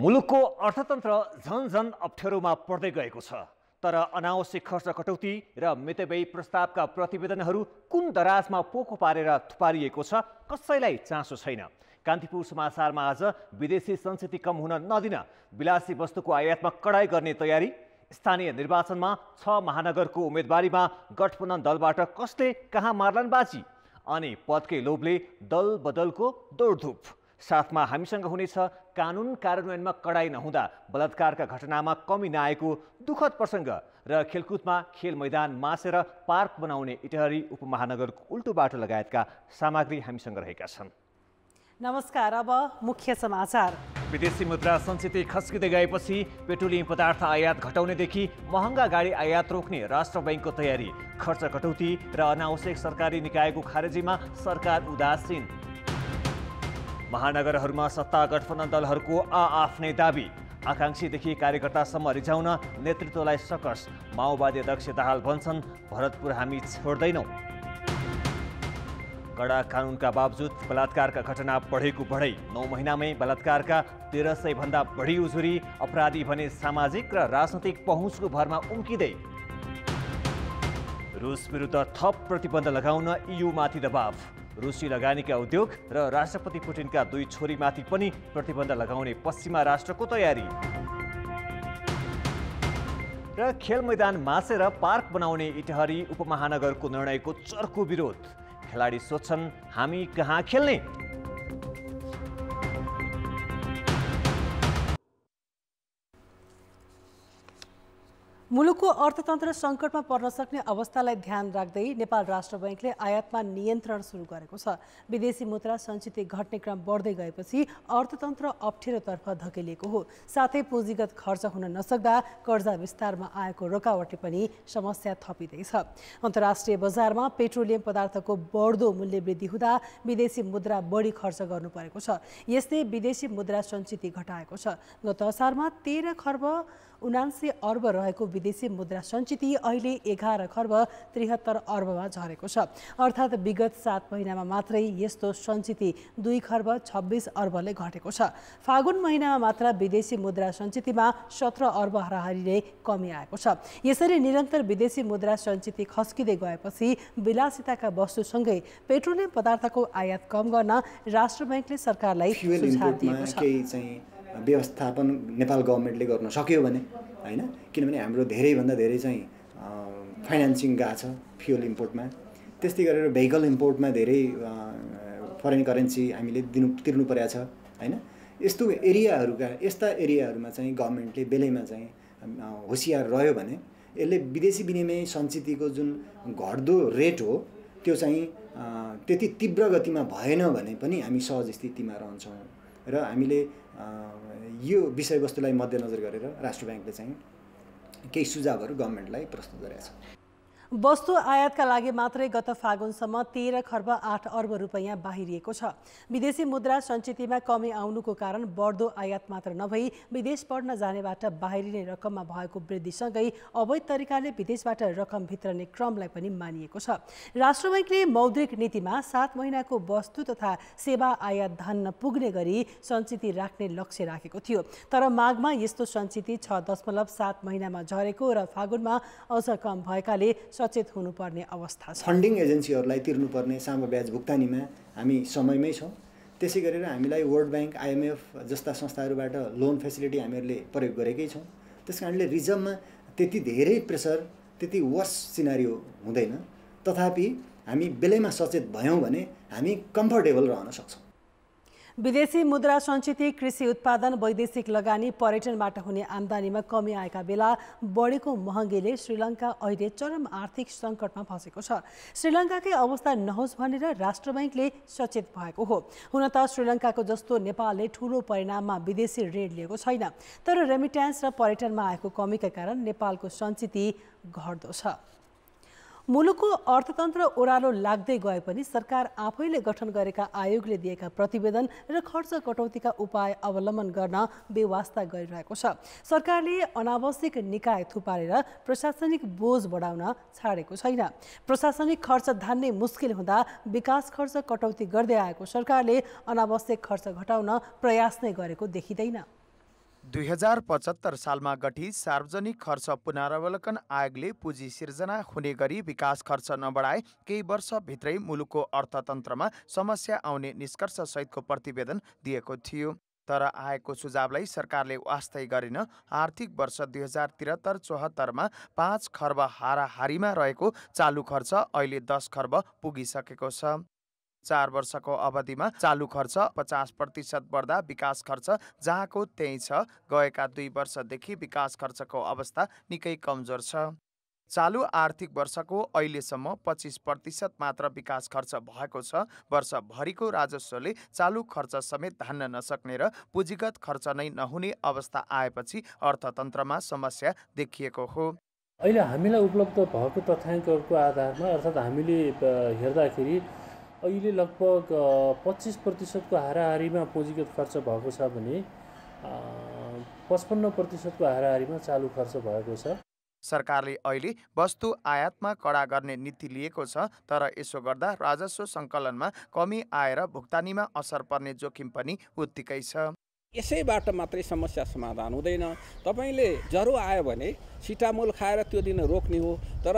मुलुकको अर्थतन्त्र झन अप्ठ्यारोमा पर्दै गएको छ। तर अनावश्यक खर्च कटौती र मितव्ययी प्रस्तावका प्रतिवेदनहरू कुन दराजमा पोको पारेर थुपारिएको छ कसैलाई चासो छैन। कान्तिपुर समाचारमा आज विदेशी संस्कृति कम हुन नदिन विलासी वस्तुको आयातमा कडाई गर्ने तयारी, स्थानीय निर्वाचनमा 6 महानगरको उम्मेदवारीमा गठबन्धन दलबाट कसले कहाँ मार्लान् बाजी अनि पदकै लोभले दल बदलको दौडधुप। साथमा हामीसँग हुनेछ कानुन कार्यान्वयनमा कडाई नहुँदा बलात्कारका घटनामा कमी नआएको दुःखद प्रसङ्ग र खेलकुदमा खेल मैदान मासेर पार्क बनाउने इटहरी उपमहानगरको उल्टो बाटो लगायतका सामग्री हामीसँग रहेका छन्। नमस्कार, अब मुख्य समाचार। विदेशी मुद्रा सञ्चित खस्किँदै गएपछि पेट्रोलियम पदार्थ आयात घटाउनेदेखि महँगा गाडी आयात रोक्ने राष्ट्र बैंकको तयारी, खर्च कटौती र अनावश्यक सरकारी निकायको खारेजीमा सरकार उदासीन। महानगरहरूमा सत्ता गठबन्धन दलहरूको आफ्नै दाबी, आकांक्षीदेखि कार्यकर्तासम्म रिझाउन नेतृत्वलाई सकस। माओवादी अध्यक्ष दाहाल भन्छन् भरतपुर हामी छोड्दैनौँ। कडा कानुनका बावजुद बलात्कारका घटना बढेको बढै, 9 महिनामै बलात्कारका 1300 भन्दा बढी उजुरी, अपराधी भने सामाजिक र राजनैतिक पहुँचको भरमा उम्किँदै। रुस विरुद्ध थप प्रतिबन्ध लगाउन EU-माथि दबाव, रुसी लगानीका उद्योग र राष्ट्रपति पुटिनका 2 छोरीमाथि पनि प्रतिबन्ध लगाउने पश्चिमा राष्ट्रको तयारी। र खेल मैदान मासेर पार्क बनाउने इटहरी उपमहानगरको निर्णयको चर्को विरोध, खेलाडी सोध्छन् हामी कहाँ खेल्ने। मुलुकको अर्थतन्त्र सङ्कटमा पर्न सक्ने अवस्थालाई ध्यान राख्दै नेपाल राष्ट्र बैंकले आयातमा नियन्त्रण सुरु गरेको छ। विदेशी मुद्रा सञ्चित घट्ने क्रम बढ्दै गएपछि अर्थतन्त्र अप्ठ्यारोतर्फ धकेलिएको हो। साथै पुँजीगत खर्च हुन नसक्दा कर्जा विस्तारमा आएको रोकावटले पनि समस्या थपिँदैछ। अन्तर्राष्ट्रिय बजारमा पेट्रोलियम पदार्थको बढ्दो मूल्य वृद्धि हुँदा विदेशी मुद्रा बढी खर्च गर्नु परेको छ। यसले विदेशी मुद्रा सञ्चित घटाएको छ। गत असारमा 13 खर्ब 79 अर्ब रहेको विदेशी मुद्रा सञ्चित अहिले 11 खर्ब 73 अर्बमा झरेको छ। अर्थात् विगत 7 महिनामा मात्रै यस्तो सञ्चित 2 खर्ब 26 अर्बले घटेको छ। फागुन महिनामा मात्र विदेशी मुद्रा सञ्चितमा 17 अर्ब हाराहारीले कमी आएको छ। यसरी निरन्तर विदेशी मुद्रा सञ्चित खस्किँदै गएपछि विलासिताका वस्तुसँगै पेट्रोलियम पदार्थको आयात कम गर्न राष्ट्र बैंकले सरकारलाई सुझाव दिएको छ। व्यवस्थापन नेपाल गभर्मेन्टले गर्न सक्यो भने हैन, किनभने हाम्रो धेरैभन्दा धेरै चाहिँ फाइनान्सिङ गएको छ फ्युल इम्पोर्टमा। त्यस्तै गरेर भेहिकल इम्पोर्टमा धेरै फरेन करेन्सी हामीले तिर्नु परेको छ हैन। यस्ता एरियाहरूमा चाहिँ गभर्मेन्टले बेलैमा चाहिँ होसियार रह्यो भने यसले विदेशी विनिमय सञ्चितको जुन घट्दो रेट हो त्यो चाहिँ त्यति तीव्र गतिमा भएन भने पनि हामी सहज स्थितिमा रहन्छौँ। र हामीले यो विषयवस्तुलाई मध्यनजर गरेर राष्ट्र बैंकले चाहिँ केही सुझावहरू गभर्मेन्टलाई प्रस्तुत गरेको छ। वस्तु आयातका लागि मात्रै गत फागुनसम्म 13 खर्ब 8 अर्ब रुपैयाँ बाहिरिएको छ। विदेशी मुद्रा सञ्चितमा कमी आउनुको कारण बढ्दो आयात मात्र नभई विदेश पढ्न जानेबाट बाहिरिने रकममा भएको वृद्धिसँगै अवैध तरिकाले विदेशबाट रकम भित्रने क्रमलाई पनि मानिएको छ। राष्ट्र बैंकले मौद्रिक नीतिमा 7 महिनाको वस्तु तथा सेवा आयात धान्न पुग्ने गरी सञ्चित राख्ने लक्ष्य राखेको थियो। तर मागमा यस्तो सञ्चित 6.7 महिनामा झरेको र फागुनमा अझ कम भएकाले सचेत हुनुपर्ने अवस्था छ। फन्डिङ एजेन्सीहरूलाई तिर्नुपर्ने सानो ब्याज भुक्तानीमा हामी समयमै छौँ। त्यसै गरेर हामीलाई वर्ल्ड बैंक, IMF जस्ता संस्थाहरूबाट लोन फेसिलिटी हामीहरूले प्रयोग गरेकै छौँ। त्यसकारणले रिजर्भमा त्यति धेरै प्रेसर, त्यति वर्स सिनारियो हुँदैन। तथापि हामी बेलैमा सचेत भयौँ भने हामी कम्फर्टेबल रहन सक्छौँ। विदेशी मुद्रा सञ्चित, कृषि उत्पादन, वैदेशिक लगानी, पर्यटनबाट हुने आम्दानीमा कमी आएका बेला बढेको महँगीले श्रीलङ्का अहिले चरम आर्थिक सङ्कटमा फँसेको छ। श्रीलङ्काकै अवस्था नहोस् भनेर राष्ट्र बैंकले सचेत भएको हो। हुन त श्रीलङ्काको जस्तो नेपालले ठूलो परिणाममा विदेशी ऋण लिएको छैन। तर रेमिट्यान्स र पर्यटनमा आएको कमीका कारण नेपालको सञ्चित घट्दो छ। मुलुकको अर्थतन्त्र ओह्रालो लाग्दै गए पनि सरकार आफैले गठन गरेका आयोगले दिएका प्रतिवेदन र खर्च कटौतीका उपाय अवलम्बन गर्न बेवास्ता गरिरहेको छ। सरकारले अनावश्यक निकाय थुपारेर प्रशासनिक बोझ बढाउन छाडेको छैन। प्रशासनिक खर्च धान्ने मुस्किल हुँदा विकास खर्च कटौती गर्दै आएको सरकारले अनावश्यक खर्च घटाउन प्रयास नै गरेको देखिँदैन। 2075 सालमा गठित सार्वजनिक खर्च पुनरावलोकन आयोगले पुँजी सिर्जना हुने गरी विकास खर्च नबढाए केही वर्षभित्रै मुलुकको अर्थतन्त्रमा समस्या आउने निष्कर्ष सहितको प्रतिवेदन दिएको थियो। तर आयोगको सुझावलाई सरकारले वास्तै गरेन। आर्थिक वर्ष 2073-74मा 5 खर्ब हाराहारीमा रहेको चालु खर्च अहिले 10 खर्ब पुगिसकेको छ। 4 वर्षको अवधिमा चालु खर्च 50% बढ्दा विकास खर्च जहाँको त्यही छ। गएका 2 वर्षदेखि विकास खर्चको अवस्था निकै कमजोर छ। चालु आर्थिक वर्षको अहिलेसम्म 25% मात्र विकास खर्च भएको छ। वर्षभरिको राजस्वले चालु खर्च समेत धान्न नसक्ने र पुँजीगत खर्च नै नहुने अवस्था आएपछि अर्थतन्त्रमा समस्या देखिएको हो। अहिले हामीलाई उपलब्ध भएको तथ्याङ्कहरूको आधारमा अर्थात् हामीले हेर्दाखेरि अहिले लगभग 25% को हाराहारीमा पुँजीगत खर्च भएको छ भने 55% को हाराहारीमा चालु खर्च भएको छ। सरकारले अहिले वस्तु आयातमा कडा गर्ने नीति लिएको छ। तर यसो गर्दा राजस्व सङ्कलनमा कमी आएर भुक्तानीमा असर पर्ने जोखिम पनि उत्तिकै छ। यसैबाट मात्रै समस्या समाधान हुँदैन। तपाईले ज्वरो आयो भने सिटामोल खाएर त्यो दिन रोक्ने हो, तर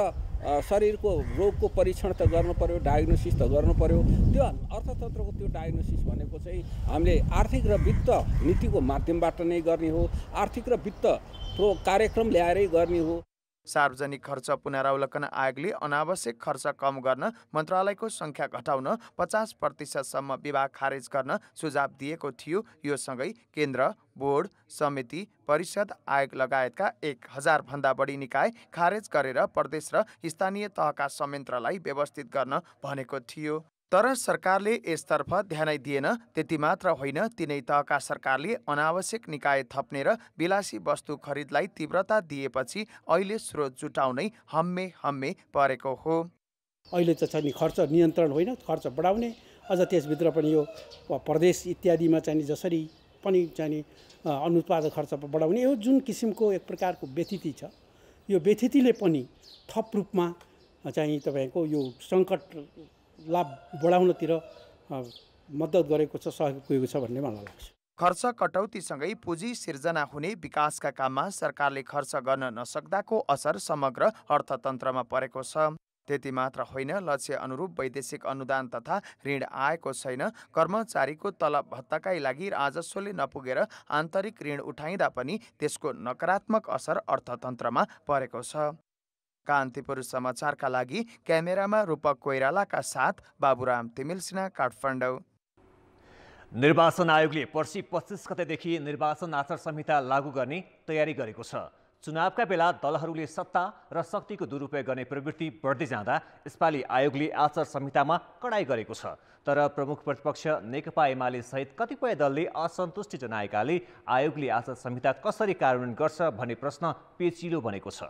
शरीरको रोगको परीक्षण त गर्नु पर्यो, डायग्नोसिस त गर्नु पर्यो। त्यो अर्थतन्त्रको त्यो डायग्नोसिस भनेको चाहिँ हामीले आर्थिक र वित्त नीतिको माध्यमबाट नै गर्ने हो, आर्थिक र वित्त कार्यक्रम ल्याएरै गर्ने हो। सार्वजनिक खर्च पुनरावलोकन आयोगले अनावश्यक खर्च कम गर्न मन्त्रालयको संख्या घटाउन 50% सम्म विभाग खारेज गर्न सुझाव दिएको थियो। यो सँगै केन्द्र, बोर्ड, समिति, परिषद, आयोग लगायतका 1000 भन्दा बढी निकाय खारेज गरेर प्रदेश र स्थानीय तहका संयन्त्रलाई व्यवस्थित गर्न भनेको थियो। तर सरकारले यसतर्फ ध्यानै दिएन। त्यति मात्र होइन, तिनै तहका सरकारले अनावश्यक निकाय थप्ने र विलासी वस्तु खरिदलाई तीव्रता दिएपछि अहिले स्रोत जुटाउनै हम्मे परेको हो। अहिले त चाहिँ खर्च नियन्त्रण होइन, खर्च बढाउने, अझ त्यसभित्र पनि यो प्रदेश इत्यादिमा चाहिँ जसरी पनि चाहिँ अनुत्पादक खर्च बढाउने, यो जुन किसिमको एक प्रकारको व्यथिति छ, यो व्यथितिले पनि थप रूपमा चाहिँ तपाईँको यो सङ्कट लाभ बढाउनतिर मद्दत गरेको छ, सहयोग पुगेको छ भन्ने मलाई लाग्छ। खर्च कटौतीसँगै पुँजी सिर्जना हुने विकासका काममा सरकारले खर्च गर्न नसक्दाको असर समग्र अर्थतन्त्रमा परेको छ। त्यति मात्र होइन, लक्ष्य अनुरूप वैदेशिक अनुदान तथा ऋण आएको छैन। कर्मचारीको तलब भत्ताकै लागि राजस्वले नपुगेर आन्तरिक ऋण उठाइँदा पनि त्यसको नकारात्मक असर अर्थतन्त्रमा परेको छ। कान्तिपुर समाचारका लागि क्यामेरामा रूपक कोइरालाका साथ बाबुराम तिमिल सिन्हा, काठमाडौँ। निर्वाचन आयोगले पर्सि 25 गतेदेखि निर्वाचन आचार संहिता लागू गर्ने तयारी गरेको छ। चुनावका बेला दलहरूले सत्ता र शक्तिको दुरुपयोग गर्ने प्रवृत्ति बढ्दै जाँदा यसपालि आयोगले आचार संहितामा कडाई गरेको छ। तर प्रमुख प्रतिपक्ष नेकपा एमाले सहित कतिपय दलले असन्तुष्टि जनाएकाले आयोगले आचार संहिता कसरी कार्यान्वयन गर्छ भन्ने प्रश्न पेचिलो बनेको छ।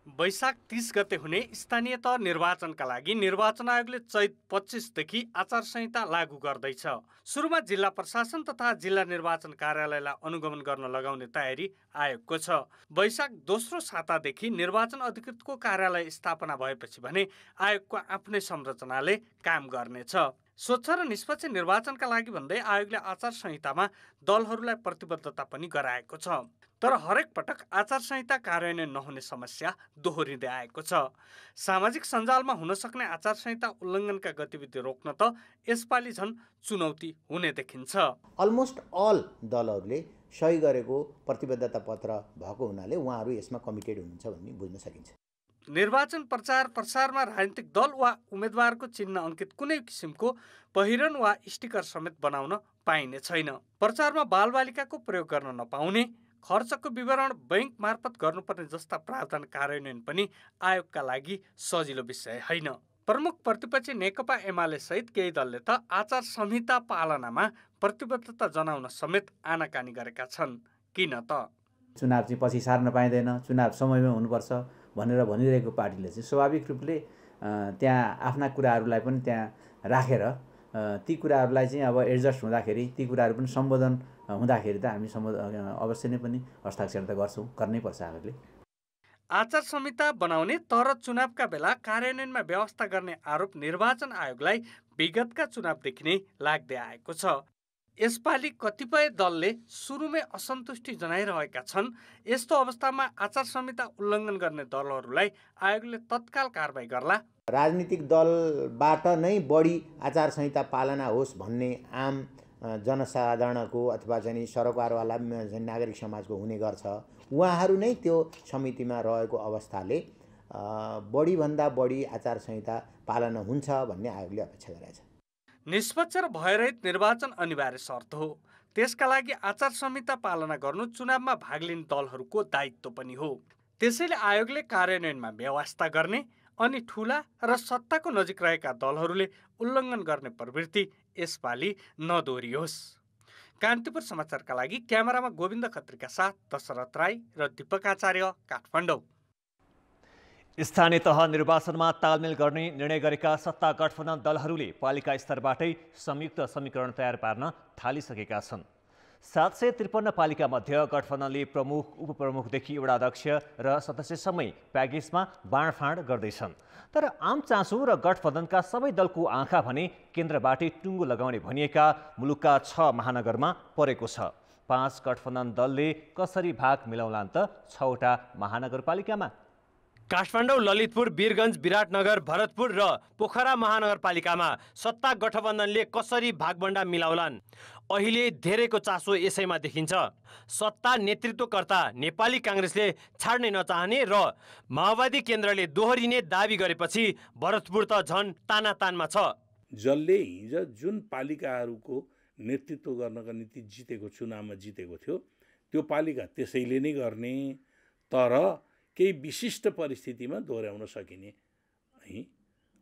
वैशाख 30 गते हुने स्थानीय तह निर्वाचनका लागि निर्वाचन आयोगले चैत 25 देखि आचार संहिता लागू गर्दैछ। सुरुमा जिल्ला प्रशासन तथा जिल्ला निर्वाचन कार्यालयलाई अनुगमन गर्न लगाउने तयारी आयोगको छ। वैशाख दोस्रो सातादेखि निर्वाचन अधिकृतको कार्यालय स्थापना भएपछि भने आयोगको आफ्नै संरचनाले काम गर्नेछ। स्वच्छ र निष्पक्ष निर्वाचनका लागि भन्दै आयोगले आचार संहितामा दलहरूलाई प्रतिबद्धता पनि गराएको छ। तर हरेक पटक आचार संहिता कार्यान्वयन नहुने समस्या दोहोरिँदै आएको छ। सामाजिक सञ्जालमा हुन सक्ने आचार संहिता उल्लङ्घनका गतिविधि रोक्न त यसपालि झन् चुनौती हुने देखिन्छ। अलमोस्ट अल दलहरूले सही गरेको प्रतिबद्धता पत्र भएको हुनाले उहाँहरू यसमा कमिटेड हुनुहुन्छ भन्ने बुझ्न सकिन्छ। निर्वाचन प्रचार प्रसारमा राजनीतिक दल वा उम्मेदवारको चिन्ह अङ्कित कुनै किसिमको पहिरन वा स्टिकर समेत बनाउन पाइने छैन। प्रचारमा बालबालिकाको प्रयोग गर्न नपाउने, खर्चको विवरण बैंक मार्फत गर्नुपर्ने जस्ता प्रावधान कार्यान्वयन पनि आयोगका लागि सजिलो विषय होइन। प्रमुख प्रतिपक्षी नेकपा एमाले सहित केही दलले त आचार संहिता पालनामा प्रतिबद्धता जनाउन समेत आनाकानी गरेका छन्। किन त? चुनाव चाहिँ पछि सार्न पाइँदैन, चुनाव समयमा हुनुपर्छ भनेर भनिरहेको पार्टीले चाहिँ स्वाभाविक रूपले त्यहाँ आफ्ना कुराहरूलाई पनि त्यहाँ राखेर ती कुराहरूलाई चाहिँ अब एडजस्ट हुँदाखेरि ती कुराहरू पनि सम्बोधन हुँदाखेरि त हामी अवश्य नै पनि हस्ताक्षर त गर्छौँ, गर्नै पर्छ आफूले। आचार संहिता बनाउने तर चुनावका बेला कार्यान्वयनमा व्यवस्था गर्ने आरोप निर्वाचन आयोगलाई विगतका चुनावदेखि नै लाग्दै आएको छ। यसपालि कतिपय दलले सुरुमै असन्तुष्टि जनाइरहेका छन्। यस्तो अवस्थामा आचार संहिता उल्लङ्घन गर्ने दलहरूलाई आयोगले तत्काल कारबाही गर्ला। राजनीतिक दलबाट नै बढी आचार संहिता पालना होस् भन्ने आम जनसाधारणको अथवा चाहिँ सरोकारवाला नागरिक समाजको हुने गर्छ। उहाँहरू नै त्यो समितिमा रहेको अवस्थाले बढीभन्दा बढी आचार संहिता पालना हुन्छ भन्ने आयोगले अपेक्षा गरेको छ। निष्पक्ष र भयरहित निर्वाचन अनिवार्य शर्त हो। त्यसका लागि आचार संहिता पालना गर्नु चुनावमा भाग लिने दलहरूको दायित्व पनि हो। त्यसैले आयोगले कार्यान्वयनमा व्यवस्था गर्ने अनि ठूला र सत्ताको नजिक रहेका दलहरूले उल्लङ्घन गर्ने प्रवृत्ति यसपालि नदोहोरियोस्। कान्तिपुर समाचारका लागि क्यामेरामा गोविन्द खत्रीका साथ दशरथ राई र दीपक आचार्य, काठमाडौँ। स्थानीय तह निर्वाचनमा तालमेल गर्ने निर्णय गरेका सत्ता गठबन्धन दलहरूले पालिका स्तरबाटै संयुक्त समीकरण तयार पार्न थालिसकेका छन्। 753 पालिका मध्ये गठबन्धनले प्रमुख, उपप्रमुखदेखि वडा अध्यक्ष र सदस्यसम्मै प्याकेजमा बाँडफाँड गर्दैछन्। तर आम चासो र गठबन्धनका सबै दलको आँखा भने केन्द्रबाटै टुङ्गो लगाउने भनिएका मुलुकका 6 महानगरमा परेको छ। 5 गठबन्धन दलले कसरी भाग मिलाउलान् त 6वटा महानगरपालिकामा? काठमाडौँ, ललितपुर, वीरगञ्ज, विराटनगर, भरतपुर र पोखरा महानगरपालिकामा सत्ता गठबन्धनले कसरी भागबण्डा मिलाउलान्? अहिले धेरैको चासो यसैमा देखिन्छ। सत्ता नेतृत्वकर्ता नेपाली काङ्ग्रेसले छाड्नै नचाहने र माओवादी केन्द्रले दोहोरिने दाबी गरेपछि भरतपुर त झन् तानातानमा छ। जसले हिजो जुन पालिकाहरूको नेतृत्व गर्नका निम्ति जितेको, चुनावमा जितेको थियो, त्यो पालिका त्यसैले नै गर्ने, तर केही विशिष्ट परिस्थितिमा दोहोऱ्याउन सकिने है,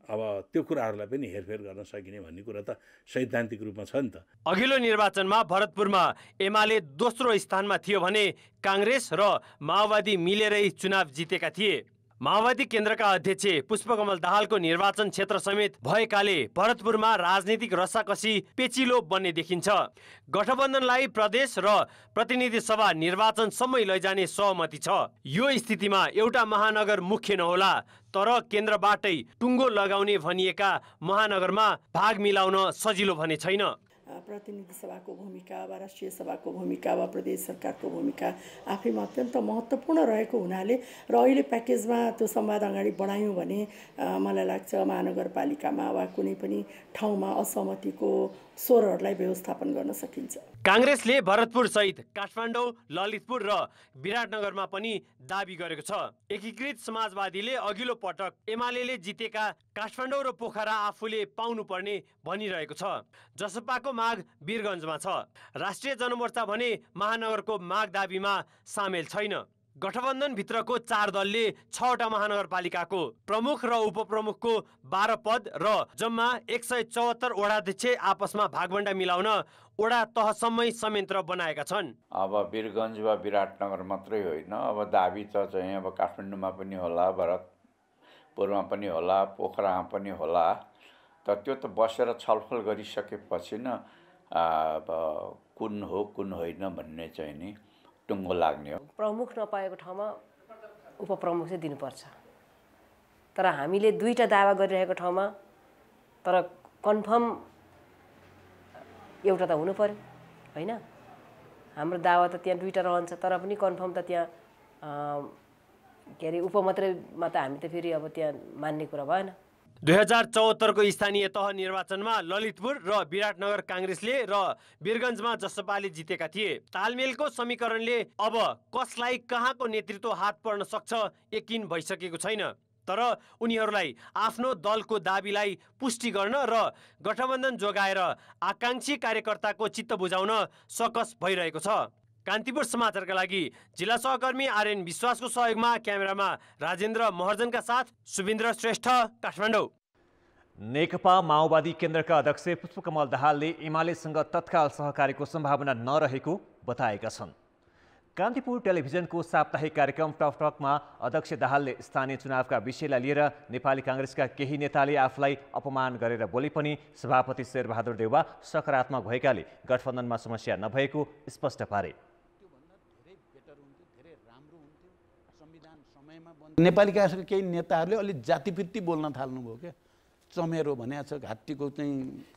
अब त्यो कुराहरूलाई पनि हेरफेर गर्न सकिने भन्ने कुरा त सैद्धान्तिक रूपमा छ नि त। अघिल्लो निर्वाचनमा भरतपुरमा एमाले दोस्रो स्थानमा थियो भने काङ्ग्रेस र माओवादी मिलेरै चुनाव जितेका थिए। माओवादी केन्द्रका अध्यक्ष पुष्पकमल दाहालको निर्वाचन क्षेत्र समेत भएकाले भरतपुरमा राजनीतिक रसाकसी पेचिलो बन्ने देखिन्छ। गठबन्धनलाई प्रदेश र प्रतिनिधि सभा निर्वाचनसम्मै लैजाने सहमति छ। यो स्थितिमा एउटा महानगर मुख्य नहोला, तर केन्द्रबाटै टुङ्गो लगाउने भनिएका महानगरमा भाग मिलाउन सजिलो भने छैन। प्रतिनिधि सभाको भूमिका वा राष्ट्रिय सभाको भूमिका वा प्रदेश सरकारको भूमिका आफैमा अत्यन्त महत्त्वपूर्ण रहेको हुनाले र अहिले प्याकेजमा त्यो संवाद अगाडि बढायौँ भने मलाई लाग्छ महानगरपालिकामा वा कुनै पनि ठाउँमा असहमतिको स्वरहरूलाई व्यवस्थापन गर्न सकिन्छ। काङ्ग्रेसले भरतपुर सहित काठमाडौँ, ललितपुर र विराटनगरमा पनि दाबी गरेको छ। एकीकृत समाजवादीले अघिल्लो पटक एमाले जितेका काठमाडौँ र पोखरा आफूले पाउनुपर्ने भनिरहेको छ। जसपाको माग वीरगञ्जमा छ। राष्ट्रिय जनमोर्चा भने महानगरको माग दाबीमा सामेल छैन। गठबन्धन भित्रको 4 दलले 6वटा महानगरपालिकाको प्रमुख र उपप्रमुखको 12 पद र जम्मा 174 वडाध्यक्ष आपसमा भागबण्डा मिलाउन वडा तहसम्मै संयन्त्र बनाएका छन्। अब वीरगञ्ज वा विराटनगर मात्रै होइन, अब दाबी त चाहिँ अब काठमाडौँमा पनि होला, भरतपुरमा पनि होला, पोखरामा पनि होला। तर त्यो त बसेर छलफल गरिसकेपछि न अब कुन हो कुन होइन भन्ने चाहिँ नि टुङ्गो लाग्ने हो। प्रमुख नपाएको ठाउँमा उपप्रमुख चाहिँ दिनुपर्छ। तर हामीले 2टा दावा गरिरहेको ठाउँमा तर कन्फर्म एउटा त हुनु पर्यो हैन। हाम्रो दावा त त्यहाँ 2टा रहन्छ, तर पनि कन्फर्म त त्यहाँ के अरे उप मात्रैमा त हामी त फेरि अब त्यहाँ मान्ने कुरा भएन। 2074 को स्थानीय तह निर्वाचनमा ललितपुर र विराटनगर काङ्ग्रेसले र वीरगञ्जमा जसपाले जितेका थिए। तालमेलको समीकरणले अब कसलाई कहाँको नेतृत्व हात पर्न सक्छ यकिन भइसकेको छैन। तर उनीहरूलाई आफ्नो दलको दाबीलाई पुष्टि गर्न र गठबन्धन जोगाएर आकाङ्क्षी कार्यकर्ताको चित्त बुझाउन सकस भइरहेको छ। कान्तिपुर समाचारका लागि जिल्ला सहकर्मी आर्यन विश्वासको सहयोगमा क्यामेरामा राजेन्द्र महर्जनका साथ सुबिन्द्र श्रेष्ठ, काठमाडौँ। नेकपा माओवादी केन्द्रका अध्यक्ष पुष्पकमल दाहालले एमालेसँग तत्काल सहकारीको सम्भावना नरहेको बताएका छन्। कान्तिपुर टेलिभिजनको साप्ताहिक कार्यक्रम टकटकमा अध्यक्ष दाहालले स्थानीय चुनावका विषयलाई लिएर नेपाली काङ्ग्रेसका केही नेताले आफूलाई अपमान गरेर बोले पनि सभापति शेरबहादुर देउवा सकारात्मक भएकाले गठबन्धनमा समस्या नभएको स्पष्ट पारे। नेपाली काङ्ग्रेसका केही नेताहरूले अलि जातिवृत्ति बोल्न थाल्नुभयो क्या। चमेरो भनेको छ, घाँटीको चाहिँ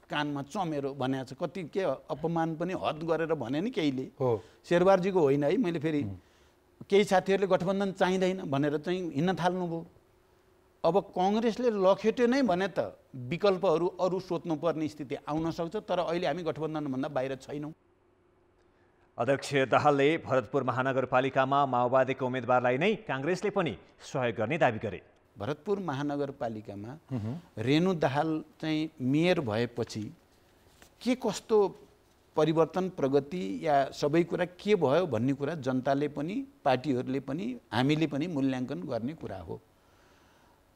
कानमा चमेरो भनेको छ, कति के अपमान पनि हद गरेर भने नि केहीले हो। शेरबारजीको होइन है, मैले फेरि केही साथीहरूले गठबन्धन चाहिँदैन भनेर चाहिँ हिँड्न थाल्नुभयो। अब कङ्ग्रेसले लखेट्यो नै भने त विकल्पहरू अरू सोध्नुपर्ने स्थिति आउन सक्छ, तर अहिले हामी गठबन्धनभन्दा बाहिर छैनौँ। अध्यक्ष दाहालले भरतपुर महानगरपालिकामा माओवादीको उम्मेदवारलाई नै काङ्ग्रेसले पनि सहयोग गर्ने दाबी गरे। भरतपुर महानगरपालिकामा रेणु दाहाल चाहिँ मेयर भएपछि के कस्तो परिवर्तन प्रगति या सबै कुरा के भयो भन्ने कुरा जनताले पनि पार्टीहरूले पनि हामीले पनि मूल्याङ्कन गर्ने कुरा हो।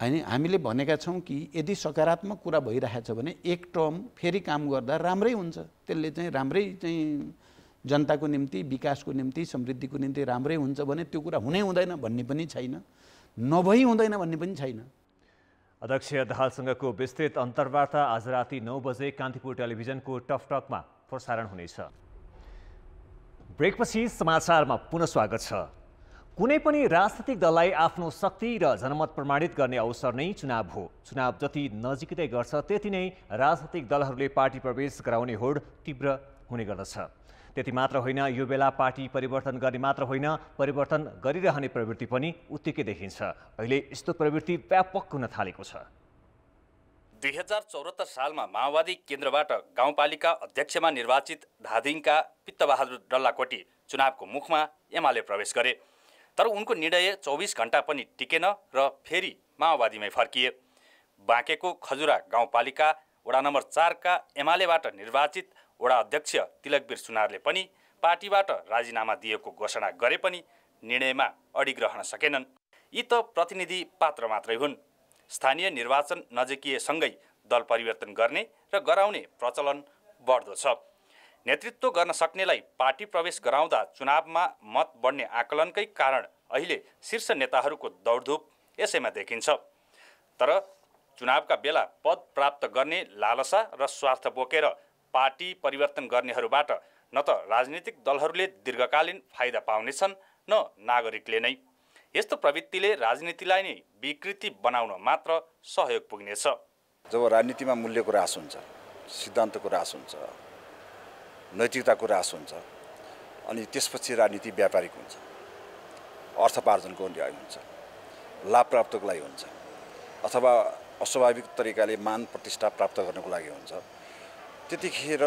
अनि हामीले भनेका छौँ कि यदि सकारात्मक कुरा भइरहेछ भने एक टर्म फेरि काम गर्दा राम्रै हुन्छ, त्यसले चाहिँ राम्रै चाहिँ जनताको निम्ति, विकासको निम्ति, समृद्धिको निम्ति राम्रै हुन्छ भने त्यो कुरा हुनै हुँदैन भन्ने पनि छैन, नभई हुँदैन भन्ने पनि छैन। अध्यक्ष दाहालसँगको विस्तृत अन्तर्वार्ता आज राति 9 बजे कान्तिपुर टेलिभिजनको टकटकमा प्रसारण हुनेछ। ब्रेकपछि समाचारमा पुनः स्वागत छ। कुनै पनि राजनीतिक दललाई आफ्नो शक्ति र जनमत प्रमाणित गर्ने अवसर नै चुनाव हो। चुनाव जति नजिकै गर्छ त्यति नै राजनीतिक दलहरूले पार्टी प्रवेश गराउने होड तीव्र हुने गर्दछ। त्यति मात्र होइन, यो बेला पार्टी परिवर्तन गर्ने मात्र होइन, परिवर्तन गरिरहने प्रवृत्ति पनि उत्तिकै देखिन्छ। अहिले यस्तो प्रवृत्ति व्यापक हुन थालेको छ। 2074 सालमा माओवादी केन्द्रबाट गाउँपालिका अध्यक्षमा निर्वाचित धादिङका पित्तबहादुर डल्लाकोटी चुनावको मुखमा एमाले प्रवेश गरे, तर उनको निर्णय 24 घण्टा पनि टिकेन र फेरि माओवादीमै फर्किए। बाँकेको खजुरा गाउँपालिका वडा नम्बर 4 का एमालेबाट निर्वाचित वडा अध्यक्ष तिलकवीर सुनारले पनि पार्टीबाट राजीनामा दिएको घोषणा गरे पनि निर्णयमा अडिग रहन सकेनन्। यी त प्रतिनिधि पात्र मात्रै हुन्। स्थानीय निर्वाचन नजिकिएसँगै दल परिवर्तन गर्ने र गराउने प्रचलन बढ्दो छ। नेतृत्व गर्न सक्नेलाई पार्टी प्रवेश गराउँदा चुनावमा मत बढ्ने आकलनकै कारण अहिले शीर्ष नेताहरूको दौडधुप यसैमा देखिन्छ। तर चुनावका बेला पद प्राप्त गर्ने लालसा र स्वार्थ बोकेर पार्टी परिवर्तन गर्नेहरूबाट न त राजनीतिक दलहरूले दीर्घकालीन फाइदा पाउनेछन् न नागरिकले नै। यस्तो प्रवृत्तिले राजनीतिलाई नै विकृति बनाउन मात्र सहयोग पुग्नेछ। जब राजनीतिमा मूल्यको ह्रास हुन्छ, सिद्धान्तको ह्रास हुन्छ, नैतिकताको ह्रास हुन्छ, अनि त्यसपछि राजनीति व्यापारिक हुन्छ, अर्थोपार्जनको लागि हुन्छ, लाभ प्राप्तको लागि हुन्छ, अथवा अस्वाभाविक तरिकाले मान प्रतिष्ठा प्राप्त गर्नको लागि हुन्छ, त्यतिखेर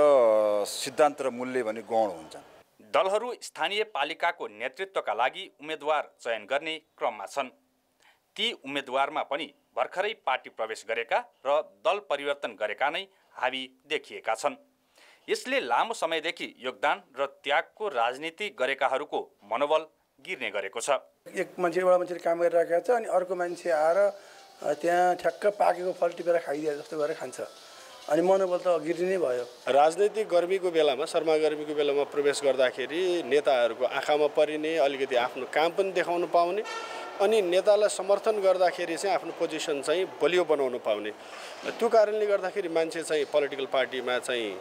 सिद्धान्त र मूल्य भने गौण हुन्छन्। दलहरू स्थानीय पालिकाको नेतृत्वका लागि उम्मेदवार चयन गर्ने क्रममा छन्। ती उम्मेदवारमा पनि भर्खरै पार्टी प्रवेश गरेका र दल परिवर्तन गरेका नै हावी देखिएका छन्। यसले लामो समयदेखि योगदान र त्यागको राजनीति गरेकाहरूको मनोबल गिर्ने गरेको छ। एक मान्छे एउटा मान्छेले काम गरिरहेको छ अनि अर्को मान्छे आएर त्यहाँ ठ्याक्क पाकेको फल टिपेर खाइदिए जस्तो गरेर खान्छ, अनि मनोबल त गिर्ने नै भयो। राजनैतिक गर्मीको बेलामा, शर्मा गर्मीको बेलामा प्रवेश गर्दाखेरि नेताहरूको आँखामा परिने, अलिकति आफ्नो काम पनि देखाउन पाउने, अनि नेतालाई समर्थन गर्दाखेरि चाहिँ आफ्नो पोजिसन चाहिँ बलियो बनाउन पाउने। त्यो कारणले गर्दाखेरि मान्छे चाहिँ पोलिटिकल पार्टीमा चाहिँ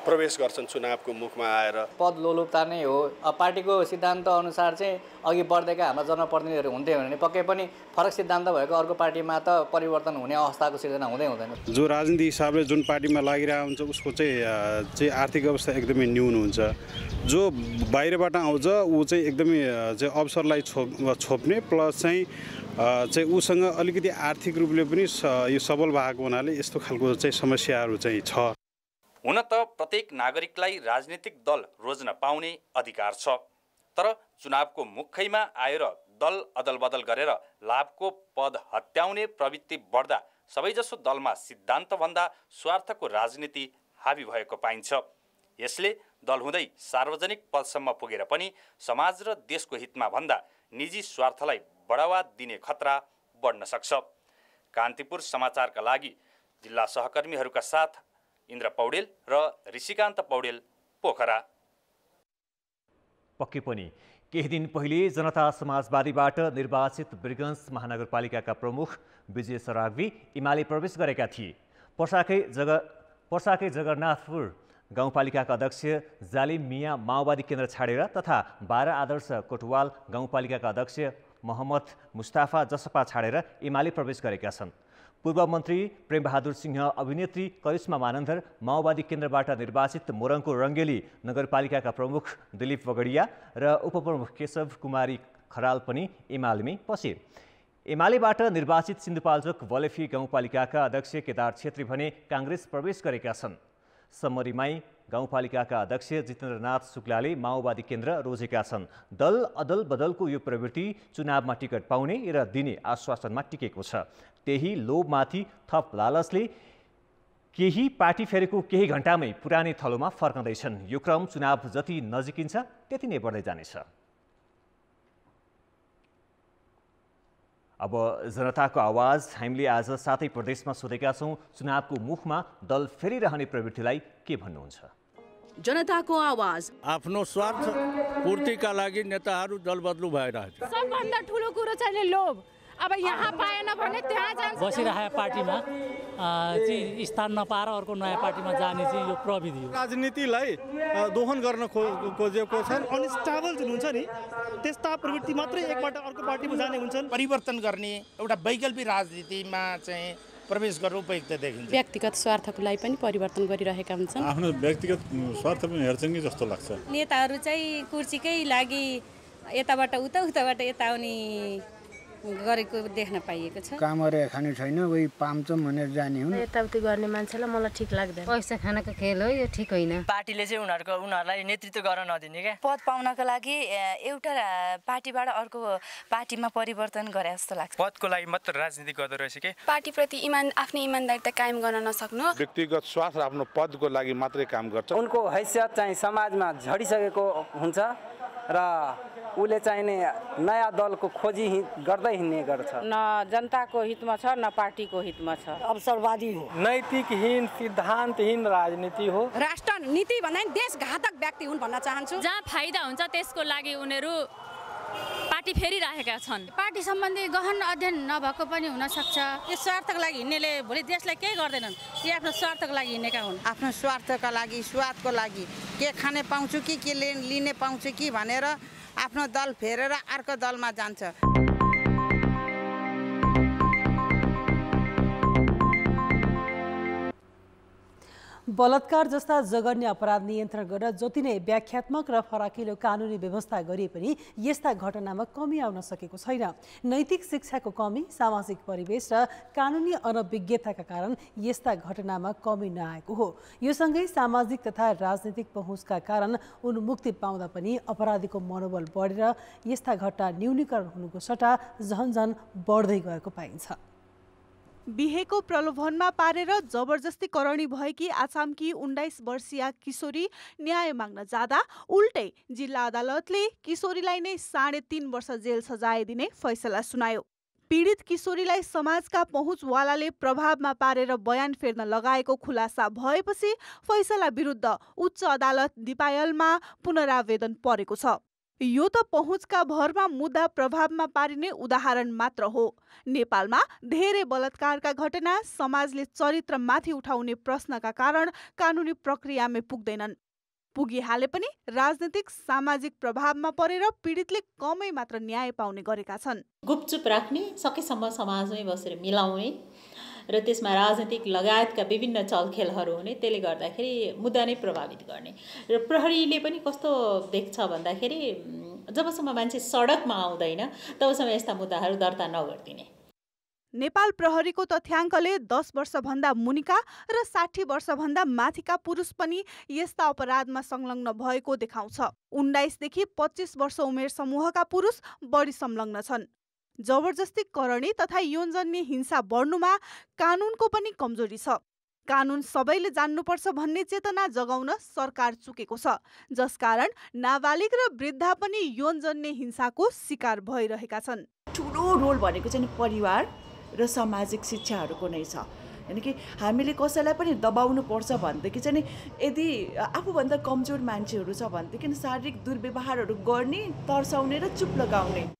प्रवेश गर्छन् चुनावको मुखमा आएर। पद लोलुपता नै हो। पार्टीको सिद्धान्त अनुसार चाहिँ अघि बढ्दैका हाम्रा जनप्रतिनिधिहरू हुन्थ्यो भने पक्कै पनि फरक सिद्धान्त भएको अर्को पार्टीमा त परिवर्तन हुने अवस्थाको सिर्जना हुँदै हुँदैन। जो राजनीतिक हिसाबले जुन पार्टीमा लागिरहेको हुन्छ उसको चाहिँ आर्थिक अवस्था एकदमै न्यून हुन्छ। जो बाहिरबाट आउँछ ऊ चाहिँ एकदमै चाहिँ अवसरलाई छोप्ने प्लस चाहिँ उसँग अलिकति आर्थिक रूपले पनि यो सबल भएको हुनाले यस्तो खालको चाहिँ समस्याहरू चाहिँ छ। हुन त प्रत्येक नागरिकलाई राजनीतिक दल रोज्न पाउने अधिकार छ, तर चुनावको मुखैमा आएर दल अदलबदल गरेर लाभको पद हत्याउने प्रवृत्ति बढ्दा सबैजसो दलमा सिद्धान्तभन्दा स्वार्थको राजनीति हावी भएको पाइन्छ। यसले दल हुँदै सार्वजनिक पदसम्म पुगेर पनि समाज र देशको हितमा भन्दा निजी स्वार्थलाई बढावा दिने खतरा बढ्न सक्छ। कान्तिपुर समाचारका लागि जिल्ला सहकर्मीहरूका साथ इन्द्र पौडेल र ऋषिकान्त पौडेल, पोखरा। पक्कै पनि केही दिन पहिले जनता समाजवादीबाट निर्वाचित वीरगञ्ज महानगरपालिकाका प्रमुख विजय सराग्वी एमाले प्रवेश गरेका थिए। पर्साकै जगन्नाथपुर गाउँपालिकाका अध्यक्ष जालिम मिया माओवादी केन्द्र छाडेर तथा 12 आदर्श कोटवाल गाउँपालिकाका अध्यक्ष मोहम्मद मुस्ताफा जसपा छाडेर एमाले प्रवेश गरेका छन्। पूर्व मन्त्री प्रेमबहादुर सिंह, अभिनेत्री करिश्मा मानन्धर, माओवादी केन्द्रबाट निर्वाचित मोरङको रङ्गेली नगरपालिकाका प्रमुख दिलीप वगडिया र उपप्रमुख केशव कुमारी खराल पनि एमालेमै पसे। एमालेबाट निर्वाचित सिन्धुपाल्चोक वलेफी गाउँपालिकाका अध्यक्ष केदार छेत्री भने काङ्ग्रेस प्रवेश गरेका छन्। समरीमाई गाउँपालिकाका अध्यक्ष जितेन्द्रनाथ शुक्लाले माओवादी केन्द्र रोजेका छन्। दल अदल बदलको यो प्रवृत्ति चुनावमा टिकट पाउने र दिने आश्वासनमा टिकेको छ। त्यही लोभमाथि थप लालचले केही पार्टी फेरेको केही घण्टामै पुरानै थलोमा फर्कँदैछन्। यो क्रम चुनाव जति नजिकिन्छ त्यति नै बढ्दै जानेछ। अब जनताको आवाज हामीले आज 7 प्रदेशमा सोधेका छौँ। चुनावको मुखमा दल फेरिरहने प्रवृत्तिलाई के भन्नुहुन्छ? जनताको आवाज। आफ्नो स्वार्थ पूर्तिका लागि नेताहरू दल बदलु भइरहेछ। सबभन्दा ठुलो कुरो चाहिँ लोभ। अब यहाँ पाएन भने त्यहाँ जान्छ। बसिरहेको पार्टीमा चाहिँ स्थान नपाएर अर्को नयाँ पार्टीमा जाने चाहिँ यो प्रविधि हो। राजनीतिलाई दोहन गर्न खोजेको छन्। अनस्टेबल जुन हुन्छ नि त्यस्ता प्रवृत्ति मात्रै एकबाट अर्को पार्टीमा जाने हुन्छन्। परिवर्तन गर्ने एउटा वैकल्पिक राजनीतिमा चाहिँ प्रवेश गर्नु उपयुक्त देखिन्छ। व्यक्तिगत स्वार्थको लागि पनि परिवर्तन गरिरहेका हुन्छन्। आफ्नो व्यक्तिगत स्वार्थ पनि हेर्छन् कि जस्तो लाग्छ। नेताहरू चाहिँ कुर्सीकै लागि यताबाट उता उताबाट यता आउने गरेको देख्न पाइएको छ। काम गरेर खाने छैन, वही पाउँछौँ भनेर जाने हुन्। यताउति गर्ने मान्छेलाई मलाई ठिक लाग्दैन। पैसा खानको खेल हो यो, ठिक होइन। पार्टीले चाहिँ उनीहरूलाई नेतृत्व गर्न नदिने क्या। पद पाउनको लागि एउटा पार्टीबाट अर्को पार्टीमा परिवर्तन गरे जस्तो लाग्छ। पदको लागि मात्र राजनीति गर्दो रहेछ के। पार्टीप्रति आफ्नो इमानदारिता कायम गर्न नसक्नु। व्यक्तिगत स्वार्थ आफ्नो पदको लागि मात्रै काम गर्छ। उनको हैसियत चाहिँ समाजमा झडिसकेको हुन्छ र उसले चाहिने नयाँ दलको खोजी गर्दै हिँड्ने गर्छ। न जनताको हितमा छ न पार्टीको हितमा छ। अवसरवादी हो। नैतिकहीन सिद्धान्तहीन राजनीति हो। राष्ट्र नीति भन्दा देश घातक व्यक्ति हुन् भन्न चाहन्छु। जहाँ फाइदा हुन्छ त्यसको लागि उनीहरू पार्टी फेरिरहेका छन्। पार्टी सम्बन्धी गहन अध्ययन नभएको पनि हुन सक्छ। यो स्वार्थको लागि हिँड्नेले भोलि देशलाई केही गर्दैनन्। यो आफ्नो स्वार्थको लागि हिँडेका हुन्। आफ्नो स्वार्थका लागि, स्वादको लागि के खाने पाउँछु कि के लिने पाउँछु कि भनेर आफ्नो दल फेरेर अर्को दलमा जान्छ। बलात्कार जस्ता जघन्य अपराध नियन्त्रण गर्न जति नै व्याख्यात्मक र फराकिलो कानुनी व्यवस्था गरिए पनि यस्ता घटनामा कमी आउन सकेको छैन। नैतिक शिक्षाको कमी, सामाजिक परिवेश र कानुनी अनभिज्ञताका कारण यस्ता घटनामा कमी नआएको हो। यो सँगै सामाजिक तथा राजनीतिक पहुँचका कारण उन्मुक्ति पाउँदा पनि अपराधीको मनोबल बढेर यस्ता घटना न्यूनीकरण हुनुको सट्टा झन बढ्दै गएको पाइन्छ। बिहेको प्रलोभनमा पारेर जबरजस्ती करणी भएकी आसामकी 19 वर्षीय किशोरी न्याय माग्न जाँदा उल्टै जिल्ला अदालतले किशोरीलाई नै 3.5 वर्ष जेल सजाय दिने फैसला सुनायो। पीडित किशोरीलाई समाजका पहुँचवालाले प्रभावमा पारेर बयान फेर्न लगाएको खुलासा भएपछि फैसला विरुद्ध उच्च अदालत दिपायलमा पुनरावेदन परेको छ। यो त पहुँचका भरमा मुद्दा प्रभावमा पारिने उदाहरण मात्र हो। नेपालमा धेरै बलात्कारका घटना समाजले चरित्रमाथि उठाउने प्रश्नका कारण कानुनी प्रक्रियामै पुग्दैनन्। पुगिहाले पनि राजनीतिक सामाजिक प्रभावमा परेर पीडितले कमै मात्र न्याय पाउने गरेका छन्। गुपचुप राख्ने, सकेसम्म समाजमै बसेर मिलाउने र त्यसमा राजनीतिक लगायतका विभिन्न चलखेलहरू हुने, त्यसले गर्दाखेरि मुद्दा नै प्रभावित गर्ने। र प्रहरीले पनि कस्तो देख्छ भन्दाखेरि जबसम्म मान्छे सडकमा आउँदैन तबसम्म यस्ता मुद्दाहरू दर्ता नगर्दिने। नेपाल प्रहरीको तथ्याङ्कले 10 वर्षभन्दा मुनिका र 60 वर्षभन्दा माथिका पुरुष पनि यस्ता अपराधमा संलग्न भएको देखाउँछ। 19 देखि 25 वर्ष उमेर समूहका पुरुष बढी संलग्न छन्। जबरजस्ती करणी तथा यौनजन्य हिंसा बढ्नुमा कानुनको पनि कमजोरी छ। कानुन सबैले जान्नुपर्छ भन्ने चेतना जगाउन सरकार चुकेको छ, जसकारण नाबालिग र वृद्धा पनि यौनजन्य हिंसाको शिकार भइरहेका छन्। ठुलो रोल भनेको चाहिँ परिवार र सामाजिक शिक्षाहरूको नै छ। यानि कि हामीले कसैलाई पनि दबाउनु पर्छ भनेदेखि चाहिँ यदि आफूभन्दा कमजोर मान्छेहरू छ भनेदेखि शारीरिक दुर्व्यवहारहरू गर्ने, तर्साउने र चुप लगाउने।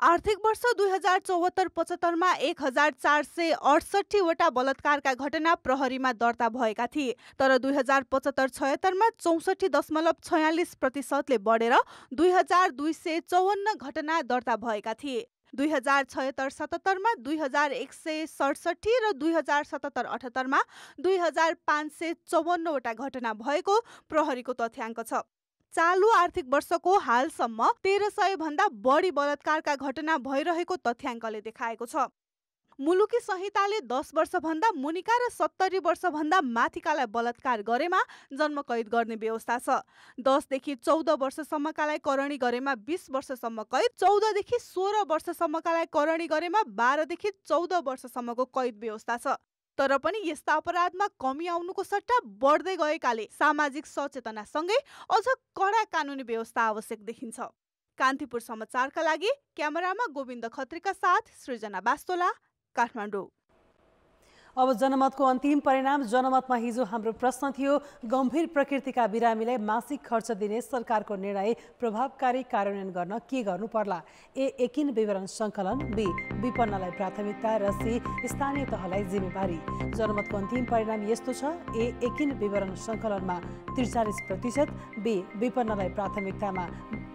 आर्थिक वर्ष 2074-75 मा 1468 वटा बलात्कारका घटना प्रहरीमा दर्ता भएका थिए, तर 2075-76 मा 64.46% ले बढेर 2254 घटना दर्ता भएका थिए। 2076-77मा 2167 र 2077-78मा 2554 वटा घटना भएको प्रहरीको तथ्याङ्क छ। चालु आर्थिक वर्षको हालसम्म 1300 भन्दा बढी बलात्कारका घटना भइरहेको तथ्याङ्कले देखाएको छ। मुलुकी संहिताले 10 वर्षभन्दा मुनिका र 70 वर्षभन्दा माथिकालाई बलात्कार गरेमा जन्मकैद गर्ने व्यवस्था छ। 10 देखि 14 वर्षसम्मकालाई करणी गरेमा 20 वर्षसम्म कैद, 14 देखि 16 वर्षसम्मकालाई करणी गरेमा 12 देखि 14 वर्षसम्मको कैद व्यवस्था छ। तर पनि यस्ता अपराधमा कमी आउनुको सट्टा बढ्दै गएकाले सामाजिक सचेतनासँगै अझ कडा कानुनी व्यवस्था आवश्यक देखिन्छ। कान्तिपुर समाचारका लागि क्यामेरामा गोविन्द खत्रीका साथ सृजना बास्तोला, काठमाडौँ। अब जनमतको अन्तिम परिणाम। जनमतमा हिजो हाम्रो प्रश्न थियो, गम्भीर प्रकृतिका बिरामीलाई मासिक खर्च दिने सरकारको निर्णय प्रभावकारी कार्यान्वयन गर्न के गर्नु पर्ला? ए. एकिन विवरण सङ्कलन, बी. विपन्नलाई प्राथमिकता र सी. स्थानीय तहलाई जिम्मेवारी। जनमतको अन्तिम परिणाम यस्तो छ, ए. एकिन विवरण सङ्कलनमा 43%, बी. विपन्नलाई प्राथमिकतामा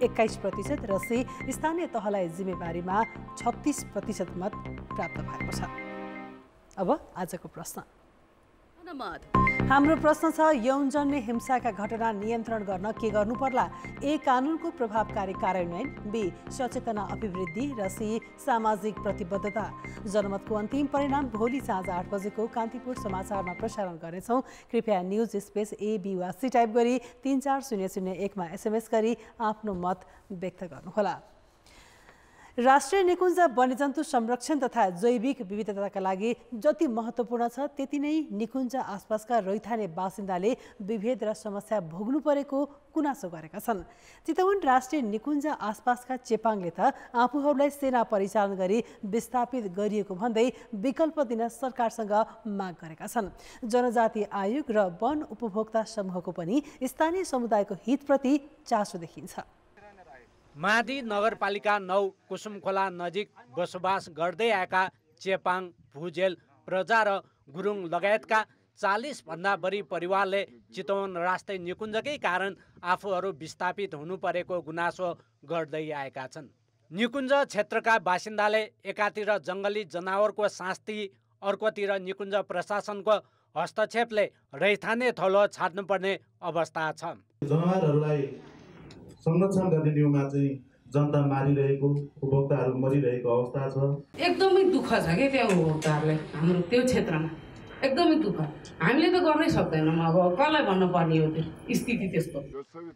21% र सी. स्थानीय तहलाई जिम्मेवारीमा 36% मत प्राप्त भएको छ। अब आजको प्रश्न। हाम्रो प्रश्न छ, यौनजन्य हिंसाका घटना नियन्त्रण गर्न के गर्नु पर्ला? ए. कानुनको प्रभावकारी कार्यान्वयन, बी. सचेतना अभिवृद्धि र सी. सामाजिक प्रतिबद्धता। जनमतको अन्तिम परिणाम भोलि साँझ 8 बजेको कान्तिपुर समाचारमा प्रसारण गर्नेछौँ। कृपया न्युज स्पेस ए बी वा सी टाइप गरी 34001 मा SMS गरी आफ्नो मत व्यक्त गर्नुहोला। राष्ट्रिय निकुञ्ज वन्यजन्तु संरक्षण तथा जैविक विविधताका लागि जति महत्त्वपूर्ण छ त्यति नै निकुञ्ज आसपासका रैथाने बासिन्दाले विभेद र समस्या भोग्नु परेको गुनासो गरेका छन्। चितवन राष्ट्रिय निकुञ्ज आसपासका चेपाङले त आफूहरूलाई सेना परिचालन गरी विस्थापित गरिएको भन्दै विकल्प दिन सरकारसँग माग गरेका छन्। जनजाति आयोग र वन उपभोक्ता समूहको पनि स्थानीय समुदायको हितप्रति चासो देखिन्छ। मादी नगरपालिका 9 कुसुमखोला नजिक बसोबास गर्दै आएका चेपाङ, भुजेल, प्रजा र गुरुङ लगायतका 40 भन्दा बढी परिवारले चितवन राष्ट्रिय निकुञ्जकै कारण आफूहरू विस्थापित हुनु परेको गुनासो गर्दै आएका छन्। निकुञ्ज क्षेत्रका बासिन्दाले एकातिर जङ्गली जनावरको शास्ति, अर्कोतिर निकुञ्ज प्रशासनको हस्तक्षेपले रैथाने थलो छाड्नुपर्ने अवस्था छ। जनावरहरूलाई संरक्षण गर्ने ठाउँमा चाहिँ जनता मारिरहेको, उपभोक्ताहरू मरिरहेको अवस्था छ। एकदमै दुःख छ के त्यो उपभोक्ताहरूलाई हाम्रो त्यो क्षेत्रमा, एकदमै दुःख। हामीले त गर्नै सक्दैनौँ, अब कसलाई भन्नुपर्ने हो त्यो स्थिति त्यस्तो।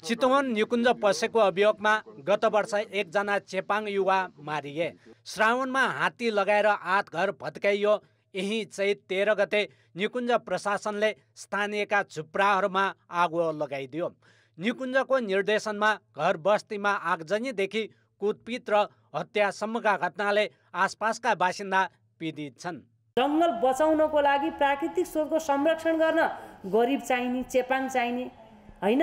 चितवन निकुञ्ज पसेको अभियोगमा गत वर्ष एकजना चेपाङ युवा मारिए। श्रावणमा हात्ती लगाएर 8 घर भत्काइयो। यही चैत 13 गते निकुञ्ज प्रशासनले स्थानीयका झुप्राहरूमा आगो लगाइदियो। निकुञ्जको निर्देशनमा घर बस्तीमा आगजनीदेखि कुटपिट र हत्यासम्मका घटनाले आसपासका बासिन्दा पीडित छन्। जङ्गल बचाउनको लागि प्राकृतिक स्रोतको संरक्षण गर्न गरिब चाहिने, चेपाङ चाहिने होइन,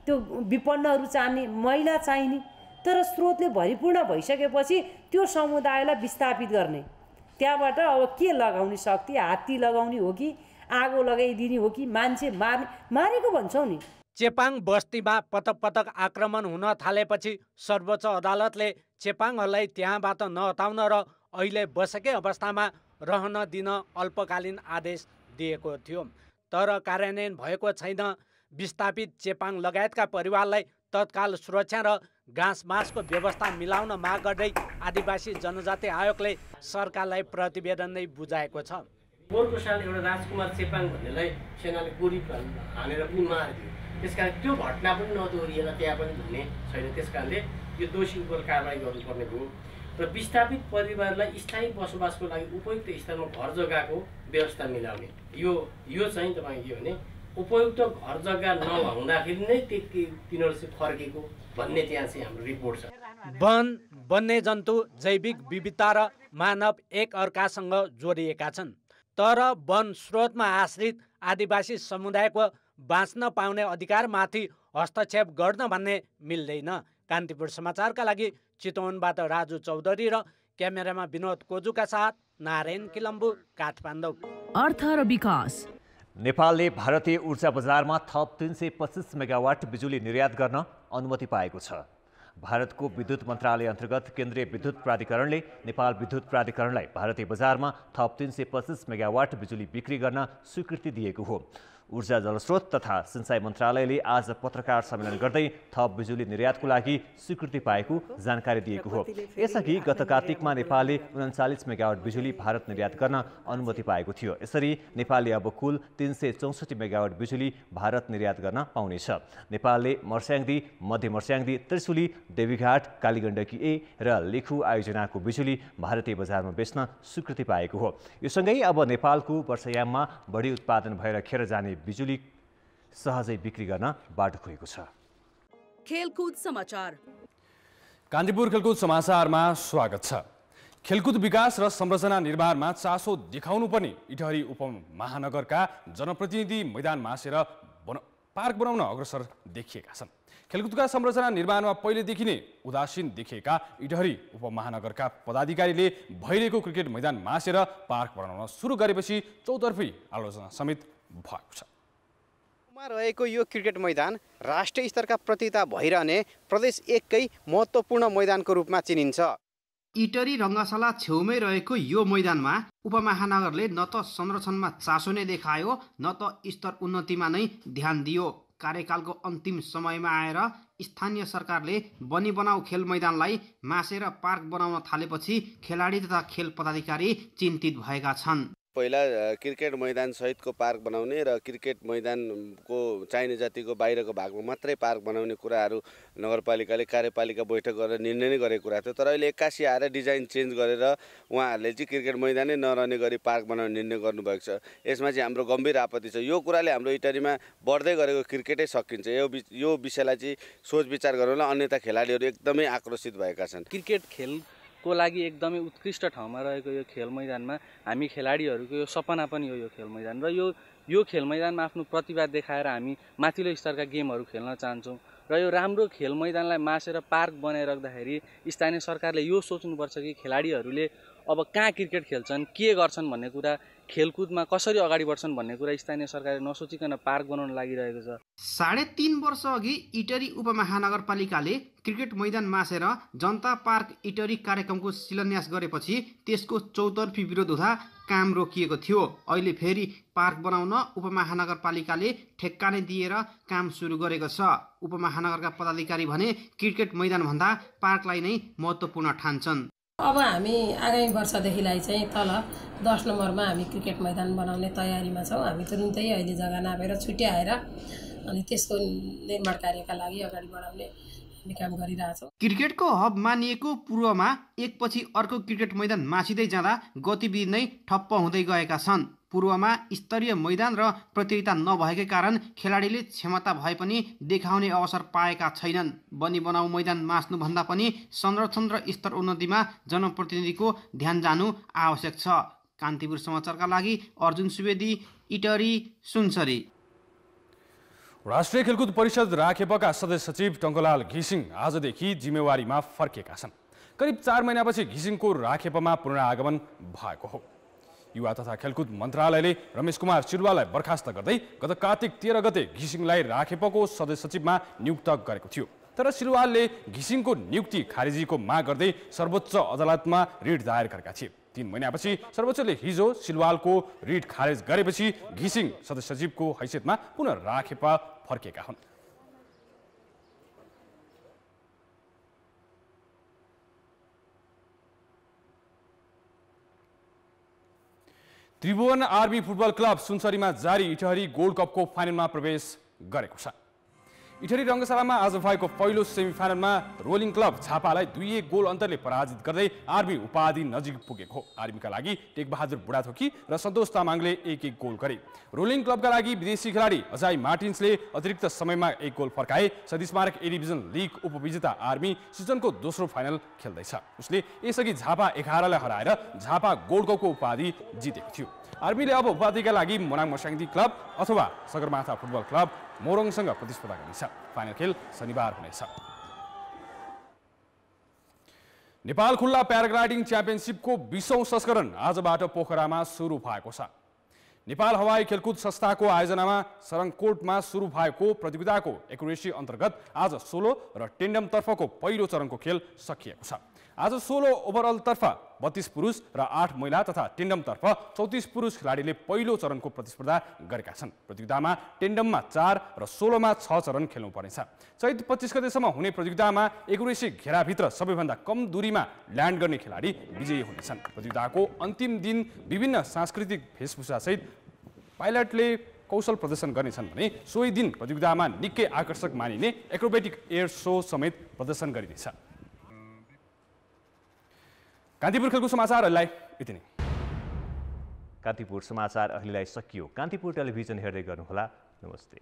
त्यो विपन्नहरू चाहिने, महिला चाहिने। तर स्रोतले भरिपूर्ण भइसकेपछि त्यो समुदायलाई विस्थापित गर्ने, त्यहाँबाट अब के लगाउने शक्ति? हात्ती लगाउने हो कि आगो लगाइदिने हो कि मान्छे मारेको भन्छौँ नि। चेपाङ बस्तीमा पटक पटक आक्रमण हुन थालेपछि सर्वोच्च अदालतले चेपाङहरूलाई त्यहाँबाट नहटाउन र अहिले बसेकै अवस्थामा रहन दिन अल्पकालीन आदेश दिएको थियो। तर कार्यान्वयन भएको छैन। विस्थापित चेपाङ लगायतका परिवारलाई तत्काल सुरक्षा र घाँसमासको व्यवस्था मिलाउन माग गर्दै आदिवासी जनजाति आयोगले सरकारलाई प्रतिवेदन नै बुझाएको छ। पोहोरको साल एउटा राजकुमार चेपाङ भन्नेलाई सेनाले गोली हानेर पनि मारिदियो। त्यसकारण त्यो घटना पनि नदोहोरिएन त्यहाँ पनि भन्ने छैन। त्यसकारणले यो दोषी उप कारबाही गर्नुपर्ने हो र विस्थापित परिवारलाई स्थायी बसोबासको लागि उपयुक्त स्थानमा घर जग्गाको व्यवस्था मिलाउने। यो चाहिँ तपाईँ के भने उपयुक्त घर जग्गा नहुँदाखेरि नै तिनीहरू चाहिँ फर्केको भन्ने त्यहाँ चाहिँ हाम्रो रिपोर्ट छ। वन, वन्यजन्तु, जैविक विविधता र मानव एक अर्कासँग जोडिएका छन्। तर वन स्रोतमा आश्रित आदिवासी समुदायको बाँच्न पाउने अधिकारमाथि हस्तक्षेप गर्न भन्ने मिल्दैन। कान्तिपुर समाचारका लागि चितवनबाट राजु चौधरी र क्यामेरामा विनोद कोजुका साथ नारायण किलम्बु, काठमाडौँ। अर्थ र विकास। नेपालले भारतीय ऊर्जा बजारमा थप 325 मेगावाट बिजुली निर्यात गर्न अनुमति पाएको छ। भारतको विद्युत मन्त्रालय अन्तर्गत केन्द्रीय विद्युत प्राधिकरणले नेपाल विद्युत प्राधिकरणलाई भारतीय बजारमा थप 325 मेगावाट बिजुली बिक्री गर्न स्वीकृति दिएको हो। ऊर्जा जलस्रोत तथा सिंचाई मन्त्रालयले आज पत्रकार सम्मेलन गर्दै थप बिजुली निर्यातको लागि स्वीकृति पाएको जानकारी दिएको हो। यसअघि गत कार्तिकमा नेपालले 39 मेगावाट बिजुली भारत निर्यात गर्न अनुमति पाएको थियो। यसरी नेपालले अब कुल 364 मेगावाट बिजुली भारत निर्यात गर्न पाउनेछ। नेपालले मर्स्याङ्दी, मध्य मर्स्याङ्दी, त्रिशुली, देवीघाट, कालीगण्डकी ए र लेखु आयोजनाको बिजुली भारतीय बजारमा बेच्न स्वीकृति पाएको हो। यो सँगै अब नेपालको वर्षायाममा बढी उत्पादन भएर खेर जाने बिजुली सहजै बिक्री गर्न बाटो खुलेको छ। खेलकुद समाचार। कान्तिपुर खेलकुद समाचारमा स्वागत छ। खेलकुद विकास र संरचना निर्माणमा चासो देखाउनु पर्ने इटहरी उपमहानगरका जनप्रतिनिधि मैदान मासेर पार्क बनाउन अग्रसर देखिएका छन्। खेलकुदका संरचना निर्माणमा पहिलेदेखि नै उदासीन देखिएका इटहरी उपमहानगरका पदाधिकारीले भइरहेको क्रिकेट मैदान मासेर पार्क बनाउन सुरु गरेपछि चौतर्फी आलोचना समेत भएको छ। रहेको यो क्रिकेट मैदान राष्ट्रिय स्तरका प्रतियोगिता भइरहने प्रदेश एककै महत्त्वपूर्ण मैदानको रूपमा चिनिन्छ। इटरी रङ्गशाला छेउमै रहेको यो मैदानमा उपमहानगरले न त संरक्षणमा चासो नै देखायो न त स्तर उन्नतिमा नै ध्यान दियो। कार्यकालको अन्तिम समयमा आएर स्थानीय सरकारले बनी बनाऊ खेल मैदानलाई मासेर पार्क बनाउन थालेपछि खेलाडी तथा खेल पदाधिकारी चिन्तित भएका छन्। पहिला क्रिकेट मैदान सहितको पार्क बनाउने र क्रिकेट मैदानको चाहिने जतिको बाहिरको भागमा मात्रै पार्क बनाउने कुराहरू नगरपालिकाले कार्यपालिका बैठक गरेर निर्णय नै गरेको कुरा थियो। तर अहिले 81 आएर डिजाइन चेन्ज गरेर उहाँहरूले चाहिँ क्रिकेट मैदानै नरहने गरी पार्क बनाउने निर्णय गर्नुभएको छ। यसमा चाहिँ हाम्रो गम्भीर आपत्ति छ। यो कुराले हाम्रो इटरीमा बढ्दै गरेको क्रिकेटै सकिन्छ। यो विषयलाई चाहिँ सोच विचार गर्नुलाई अन्यथा खेलाडीहरू एकदमै आक्रोशित भएका छन्। क्रिकेट खेल को लागि एकदमै उत्कृष्ट ठाउँमा रहेको यो खेल मैदानमा हामी खेलाडीहरूको यो सपना पनि हो। यो खेल मैदान र यो खेल मैदानमा आफ्नो प्रतिभा देखाएर हामी माथिल्लो स्तरका गेमहरू खेल्न चाहन्छौँ र यो राम्रो खेल मैदानलाई मासेर पार्क बनाइराख्दाखेरि स्थानीय सरकारले यो सोच्नुपर्छ कि खेलाडीहरूले अब कहाँ क्रिकेट खेल्छन्, के गर्छन् भन्ने कुरा, खेलकुदमा कसरी अगाडि बढ्छन् भन्ने कुरा स्थानीय सरकारले नसोचिकन पार्क बनाउन लागिरहेको छ। 3.5 वर्ष अघि इटरी उपमहानगरपालिकाले क्रिकेट मैदान मासेर जनता पार्क इटरी कार्यक्रमको शिलान्यास गरेपछि त्यसको चौतर्फी विरोध हुँदा काम रोकिएको थियो। अहिले फेरि पार्क बनाउन उपमहानगरपालिकाले ठेक्काने दिएर काम सुरु गरेको छ। उपमहानगरका पदाधिकारी भने क्रिकेट मैदानभन्दा पार्कलाई नै महत्त्वपूर्ण ठान्छन्। अब हामी आगामी वर्षदेखिलाई चाहिँ तल 10 नम्बरमा हामी क्रिकेट मैदान बनाउने तयारीमा छौँ। हामी तुरुन्तै अहिले जग्गा नापेर छुट्याएर अनि त्यसको निर्माण कार्यका लागि अगाडि बढाउने हामी काम गरिरहेछौँ। क्रिकेटको हब मानिएको पूर्वमा एकपछि अर्को क्रिकेट मैदान मासिँदै जाँदा गतिविधि नै ठप्प हुँदै गएका छन्। पूर्वमा स्तरीय मैदान र प्रतियोगिता नभएकै कारण खेलाडीले क्षमता भए पनि देखाउने अवसर पाएका छैनन्। बनी बनाऊ मैदान मास्नुभन्दा पनि संरक्षण र स्तर उन्नतिमा जनप्रतिनिधिको ध्यान जानु आवश्यक छ। कान्तिपुर समाचारका लागि अर्जुन सुवेदी, इटरी, सुनसरी। राष्ट्रिय खेलकुद परिषद राखेपका सदस्य सचिव टङ्कलाल घिसिङ आजदेखि जिम्मेवारीमा फर्किएका छन्। करिब 4 महिनापछि घिसिङको राखेपमा पुनरागमन भएको हो। युवा तथा खेलकुद मन्त्रालयले रमेश कुमार सिलवालाई बर्खास्त गर्दै गत कार्तिक 13 गते घिसिङलाई राखेपको सदस्य सचिवमा नियुक्त गरेको थियो। तर सिलवालले घिसिङको नियुक्ति खारेजीको माग गर्दै सर्वोच्च अदालतमा रिट दायर गरेका थिए। 3 महिनापछि सर्वोच्चले हिजो सिलवालको रिट खारेज गरेपछि घिसिङ सदस्य सचिवको हैसियतमा पुनः राखेपा फर्केका हुन्। त्रिभुवन आर्मी फुटबल क्लब सुनसरीमा जारी इटहरी गोल्ड कपको फाइनलमा प्रवेश गरेको छ। इटहरी रङ्गशालामा आज भएको पहिलो सेमिफाइनलमा रोलिङ क्लब झापालाई 2-1 गोल अन्तरले पराजित गर्दै आर्मी उपाधि नजिक पुगेको हो। आर्मीका लागि टेकबहादुर बुढाथोकी र सन्तोष तामाङले 1-1 गोल गरे। रोलिङ क्लबका लागि विदेशी खेलाडी अजय मार्टिन्सले अतिरिक्त समयमा 1 गोल फर्काए। सदी स्मारक ए डिभिजन लिग उपविजेता आर्मी सिजनको दोस्रो फाइनल खेल्दैछ। उसले यसअघि झापा 11लाई हराएर झापा गोल्ड कपको उपाधि जितेको थियो। आर्मीले अब उपाधिका लागि मोराङ मर्स्याङ्दी क्लब अथवा सगरमाथा फुटबल क्लब मोरङसँग प्रतिस्पर्धा गर्नेछ। फाइनल खेल शनिबार हुनेछ। नेपाल खुल्ला प्याराग्लाइडिङ च्याम्पियनसिपको 20औं संस्करण आजबाट पोखरामा सुरु भएको छ। नेपाल हवाई खेलकुद संस्थाको आयोजनामा सरङकोटमा सुरु भएको प्रतियोगिताको एकुरेसी अन्तर्गत आज 16 र टेन्डमतर्फको पहिलो चरणको खेल सकिएको छ। आज 16 ओभरअलतर्फ 32 पुरुष र 8 महिला तथा टेन्डमतर्फ 34 पुरुष खेलाडीले पहिलो चरणको प्रतिस्पर्धा गरेका छन्। प्रतियोगितामा टेन्डममा 4 र 16मा 6 चरण खेल्नुपर्नेछ। चैत 25 गतेसम्म हुने प्रतियोगितामा एकुरेसी घेराभित्र सबैभन्दा कम दूरीमा ल्यान्ड गर्ने खेलाडी विजयी हुनेछन्। प्रतियोगिताको अन्तिम दिन विभिन्न सांस्कृतिक वेशभूषासहित पाइलटले कौशल प्रदर्शन गर्नेछन् भने सोही दिन प्रतियोगितामा निकै आकर्षक मानिने एक्रोबेटिक एयर सो समेत प्रदर्शन गरिनेछ। कान्तिपुर खेलको समाचार अहिलेलाई यति नै। कान्तिपुर समाचार अहिलेलाई सकियो। कान्तिपुर टेलिभिजन हेर्दै गर्नुहोला। नमस्ते।